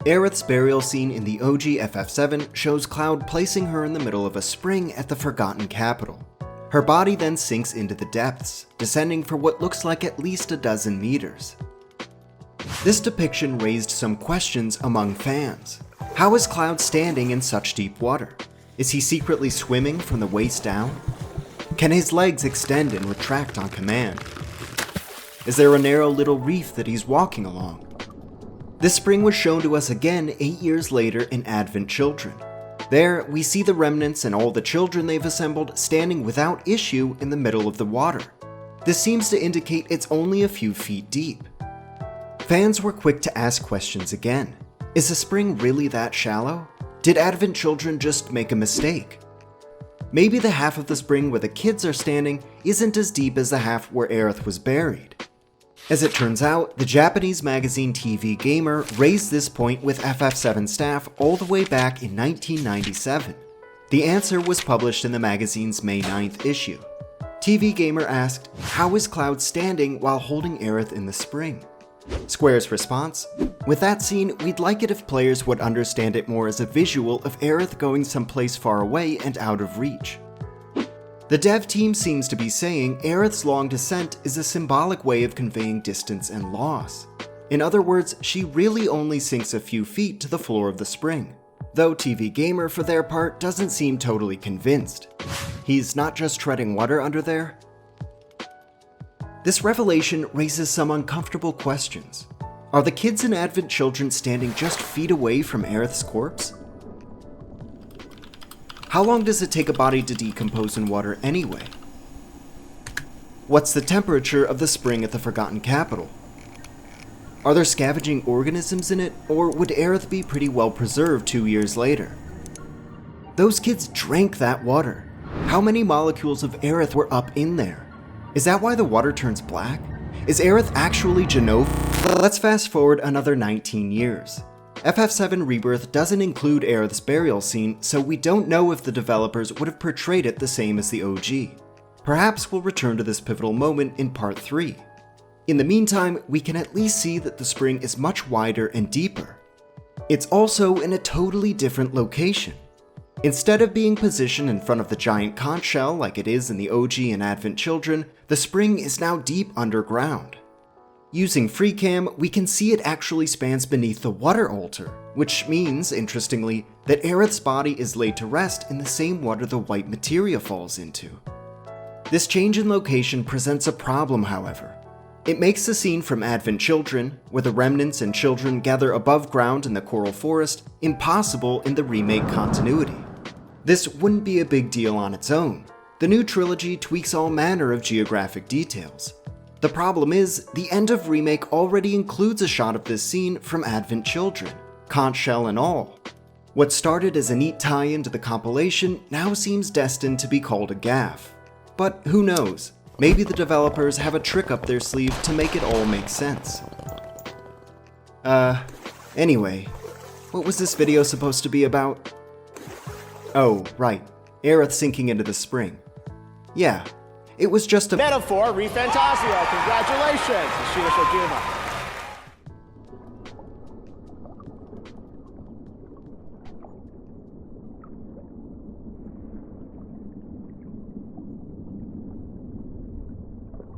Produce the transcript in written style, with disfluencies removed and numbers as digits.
Aerith's burial scene in the OG FF7 shows Cloud placing her in the middle of a spring at the Forgotten Capital. Her body then sinks into the depths, descending for what looks like at least a dozen meters. This depiction raised some questions among fans. How is Cloud standing in such deep water? Is he secretly swimming from the waist down? Can his legs extend and retract on command? Is there a narrow little reef that he's walking along? This spring was shown to us again 8 years later in Advent Children. There, we see the remnants and all the children they've assembled standing without issue in the middle of the water. This seems to indicate it's only a few feet deep. Fans were quick to ask questions again. Is the spring really that shallow? Did Advent Children just make a mistake? Maybe the half of the spring where the kids are standing isn't as deep as the half where Aerith was buried. As it turns out, the Japanese magazine TV Gamer raised this point with FF7 staff all the way back in 1997. The answer was published in the magazine's May 9th issue. TV Gamer asked, "How is Cloud standing while holding Aerith in the spring?" Square's response, "With that scene, we'd like it if players would understand it more as a visual of Aerith going someplace far away and out of reach." The dev team seems to be saying Aerith's long descent is a symbolic way of conveying distance and loss. In other words, she really only sinks a few feet to the floor of the spring, though TV Gamer for their part doesn't seem totally convinced. He's not just treading water under there? This revelation raises some uncomfortable questions. Are the kids in Advent Children standing just feet away from Aerith's corpse? How long does it take a body to decompose in water anyway? What's the temperature of the spring at the Forgotten Capital? Are there scavenging organisms in it, or would Aerith be pretty well preserved 2 years later? Those kids drank that water. How many molecules of Aerith were up in there? Is that why the water turns black? Is Aerith actually Genova? Let's fast forward another 19 years. FF7 Rebirth doesn't include Aerith's burial scene, so we don't know if the developers would have portrayed it the same as the OG. Perhaps we'll return to this pivotal moment in Part 3. In the meantime, we can at least see that the spring is much wider and deeper. It's also in a totally different location. Instead of being positioned in front of the giant conch shell like it is in the OG and Advent Children, the spring is now deep underground. Using FreeCam, we can see it actually spans beneath the water altar, which means, interestingly, that Aerith's body is laid to rest in the same water the white materia falls into. This change in location presents a problem, however. It makes the scene from Advent Children, where the remnants and children gather above ground in the coral forest, impossible in the remake continuity. This wouldn't be a big deal on its own. The new trilogy tweaks all manner of geographic details. The problem is, the end of Remake already includes a shot of this scene from Advent Children, conch shell and all. What started as a neat tie-in to the compilation now seems destined to be called a gaffe. But who knows, maybe the developers have a trick up their sleeve to make it all make sense. Anyway, what was this video supposed to be about? Oh, right, Aerith sinking into the spring. Yeah. It was just a metaphor re-fantasio. Congratulations, Shioka.